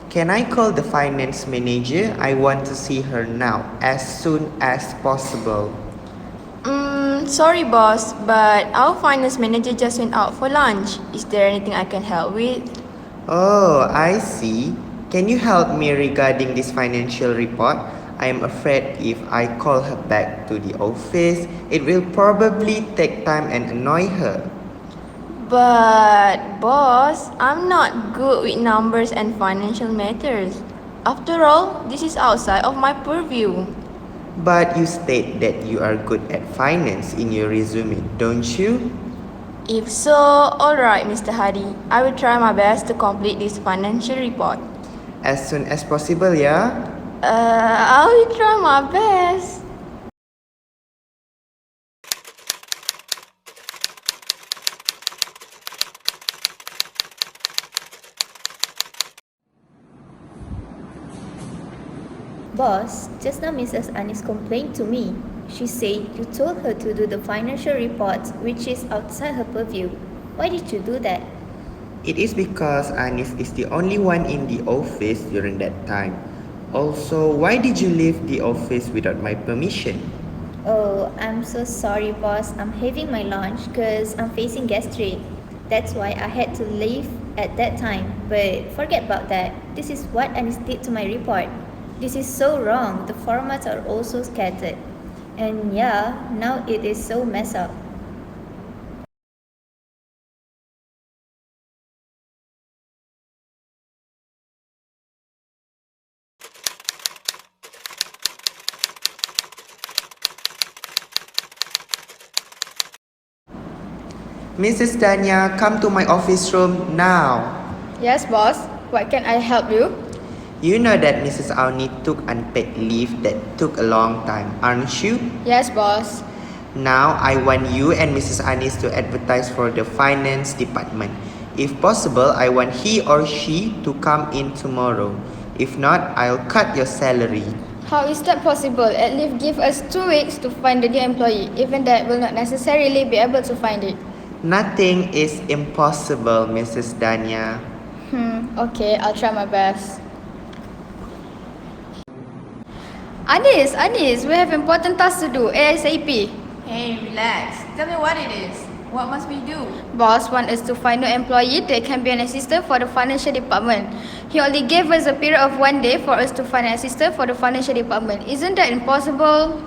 Can I call the finance manager? I want to see her now, as soon as possible. Sorry boss, but our finance manager just went out for lunch. Is there anything I can help with? Oh, I see. Can you help me regarding this financial report? I am afraid if I call her back to the office, it will probably take time and annoy her. But boss, I'm not good with numbers and financial matters. After all, this is outside of my purview. But you state that you are good at finance in your resume, don't you? If so, alright Mr. Hadi. I will try my best to complete this financial report. As soon as possible, yeah? I will try my best. Boss, just now Mrs. Anis complained to me. She said you told her to do the financial reports, which is outside her purview. Why did you do that? It is because Anis is the only one in the office during that time. Also, why did you leave the office without my permission? Oh, I'm so sorry, boss. I'm having my lunch because I'm facing gastric. That's why I had to leave at that time. But forget about that. This is what Anis did to my report. This is so wrong. The formats are also scattered. And yeah, now it is so messed up. Mrs. Dania, come to my office room now. Yes boss, what can I help you? You know that Mrs. Aunie took unpaid leave that took a long time, aren't you? Yes boss. Now I want you and Mrs. Anis to advertise for the finance department. If possible, I want he or she to come in tomorrow. If not, I'll cut your salary. How is that possible? At least give us 2 weeks to find the new employee. Even that will not necessarily be able to find it. Nothing is impossible, Mrs. Dania. Okay, I'll try my best. Anis, we have important tasks to do ASAP. Hey, relax. Tell me what it is. What must we do? Boss wants us to find an employee that can be an assistant for the financial department. He only gave us a period of 1 day for us to find an assistant for the financial department. Isn't that impossible?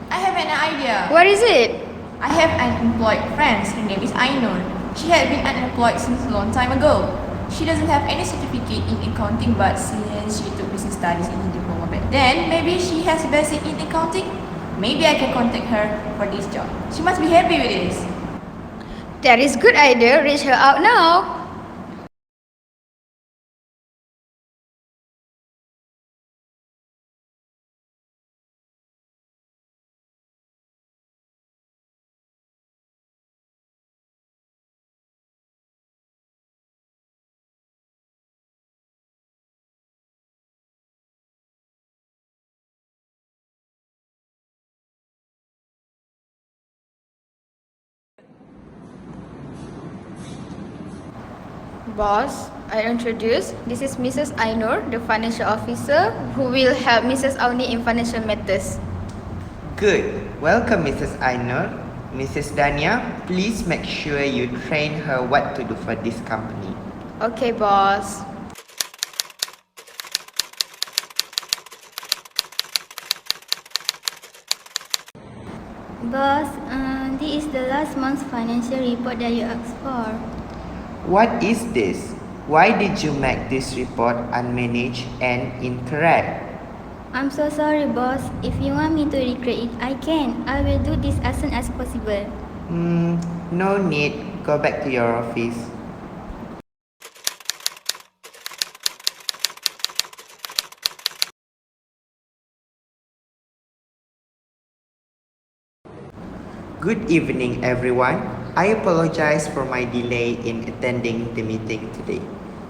I have an idea. Where is it? I have an employed friend. Her name is Ainnur. She had been unemployed since a long time ago. She doesn't have any certificate in accounting, but since she took business studies in the diploma back then, maybe she has basic in accounting. Maybe I can contact her for this job. She must be happy with this. That is good idea. Reach her out now. Boss, I introduce. This is Mrs. Ainnur, the financial officer who will help Mrs. Aunie in financial matters. Good. Welcome, Mrs. Ainnur. Mrs. Dania, please make sure you train her what to do for this company. Okay, boss. Boss, this is the last month's financial report that you asked for. What is this? Why did you make this report unmanaged and incorrect? I'm so sorry, boss. If you want me to recreate it, I can. I will do this as soon as possible. No need. Go back to your office. Good evening, everyone. I apologize for my delay in attending the meeting today.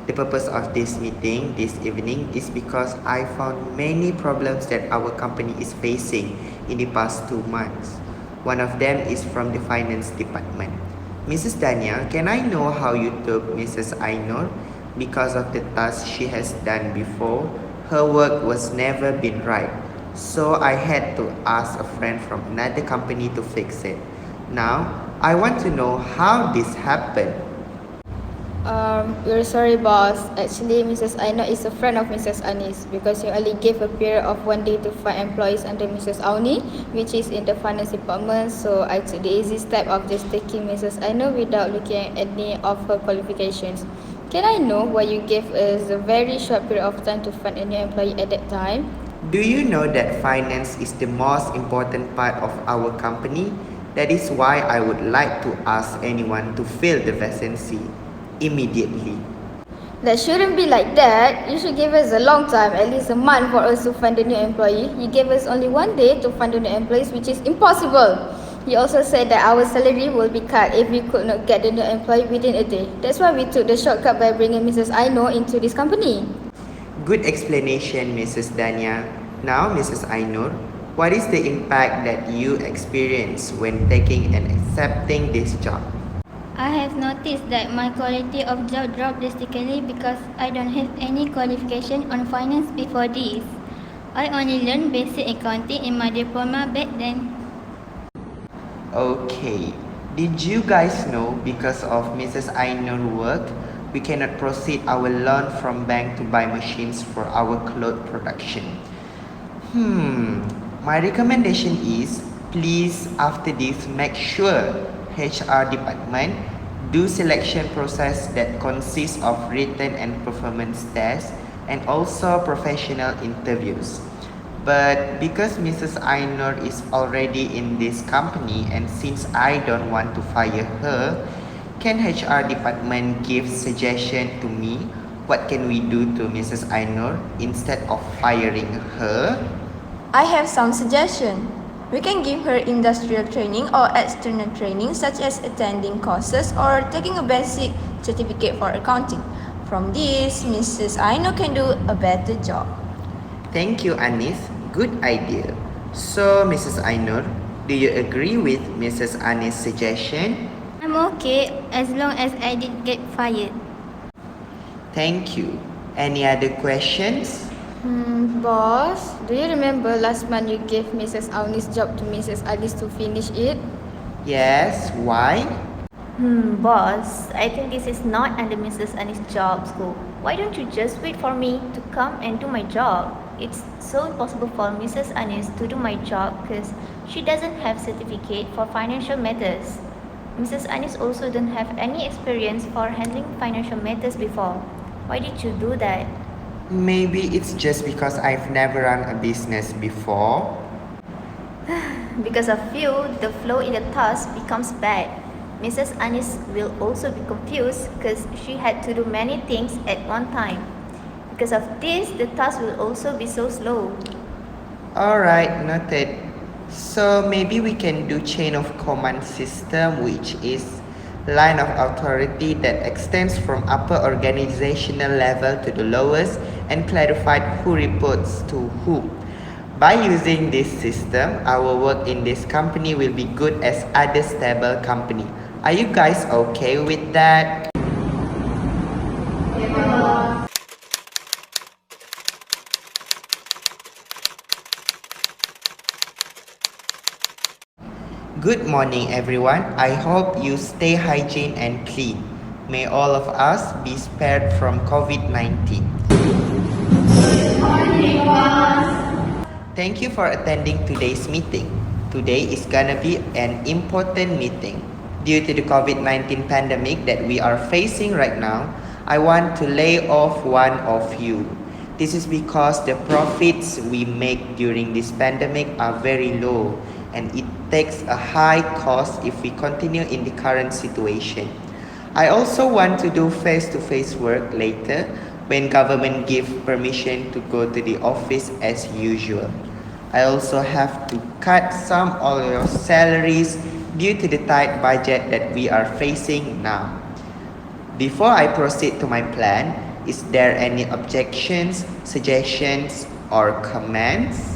The purpose of this meeting this evening is because I found many problems that our company is facing in the past 2 months. One of them is from the finance department. Mrs. Dania, can I know how you took Mrs. Ainnur? Because of the task she has done before, her work was never been right. So I had to ask a friend from another company to fix it. Now, I want to know how this happened. We're sorry, boss. Actually, Mrs. Ainnur is a friend of Mrs. Anis because you only gave a period of 1 day to find employees under Mrs. Aunie, which is in the finance department. So I took the easy step of just taking Mrs. Ainnur without looking at any of her qualifications. Can I know why you gave us a very short period of time to find a new employee at that time? Do you know that finance is the most important part of our company? That is why I would like to ask anyone to fill the vacancy immediately. That shouldn't be like that. You should give us a long time, at least a month for us to find a new employee. You gave us only 1 day to find a new employees, which is impossible. You also said that our salary will be cut if we could not get the new employee within a day. That's why we took the shortcut by bringing Mrs. Ainnur into this company. Good explanation, Mrs. Dania. Now, Mrs. Ainnur, what is the impact that you experience when taking and accepting this job? I have noticed that my quality of job dropped drastically because I don't have any qualification on finance before this. I only learned basic accounting in my diploma back then. Okay, did you guys know because of Mrs. Ainnur's work, we cannot proceed our loan from bank to buy machines for our cloth production? My recommendation is, please after this make sure HR department do selection process that consists of written and performance tests and also professional interviews. But because Mrs. Ainnur is already in this company and since I don't want to fire her, can HR department give suggestion to me what can we do to Mrs. Ainnur instead of firing her? I have some suggestion. We can give her industrial training or external training such as attending courses or taking a basic certificate for accounting. From this, Mrs. Ainnur can do a better job. Thank you, Anis. Good idea. So, Mrs. Ainnur, do you agree with Mrs. Anis' suggestion? I'm okay as long as I did get fired. Thank you. Any other questions? Boss, do you remember last month you gave Mrs. Aunie's job to Mrs. Alice to finish it? Yes, why? Boss, I think this is not under Mrs. Anis' job scope. Why don't you just wait for me to come and do my job? It's so impossible for Mrs. Anis to do my job because she doesn't have certificate for financial matters. Mrs. Anis also don't have any experience for handling financial matters before. Why did you do that? Maybe it's just because I've never run a business before. Because of you, the flow in the task becomes bad. Mrs. Anis will also be confused because she had to do many things at one time. Because of this, the task will also be so slow. Alright, noted. So maybe we can do chain of command system, which is line of authority that extends from upper organizational level to the lowest and clarified who reports to who. By using this system, our work in this company will be good as other stable company. Are you guys okay with that? Good morning everyone. I hope you stay hygiene and clean. May all of us be spared from COVID-19. Thank you for attending today's meeting. Today is gonna be an important meeting. Due to the COVID-19 pandemic that we are facing right now, I want to lay off one of you. This is because the profits we make during this pandemic are very low and it takes a high cost if we continue in the current situation. I also want to do face-to-face work later when government give permission to go to the office as usual. I also have to cut some of your salaries due to the tight budget that we are facing now. Before I proceed to my plan, is there any objections, suggestions, or comments?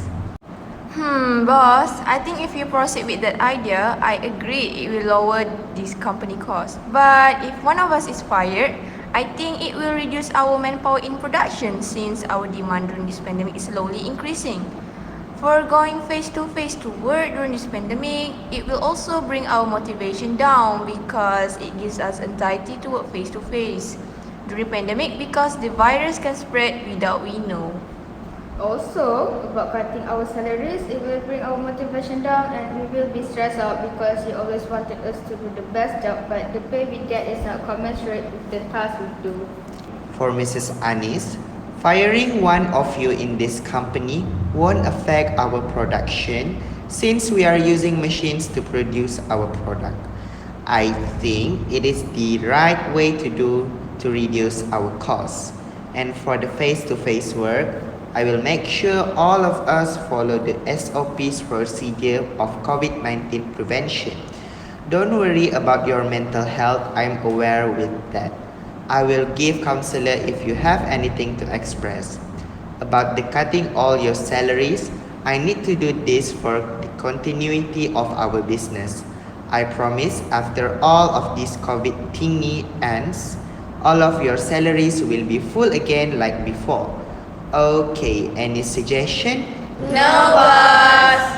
Boss, I think if you proceed with that idea, I agree it will lower this company cost. But if one of us is fired, I think it will reduce our manpower in production since our demand during this pandemic is slowly increasing. For going face to work during this pandemic, it will also bring our motivation down because it gives us anxiety to work face to face during pandemic because the virus can spread without we know. Also, about cutting our salaries, it will bring our motivation down and we will be stressed out because you always wanted us to do the best job, but the pay we get is not commensurate with the task we do. For Mrs. Anis, firing one of you in this company won't affect our production since we are using machines to produce our product. I think it is the right way to do to reduce our costs. And for the face-to-face work, I will make sure all of us follow the SOP's procedure of COVID-19 prevention. Don't worry about your mental health, I'm aware with that. I will give counselor if you have anything to express. About the cutting all your salaries, I need to do this for the continuity of our business. I promise after all of this COVID thingy ends, all of your salaries will be full again like before. Okay, any suggestion? No, boss.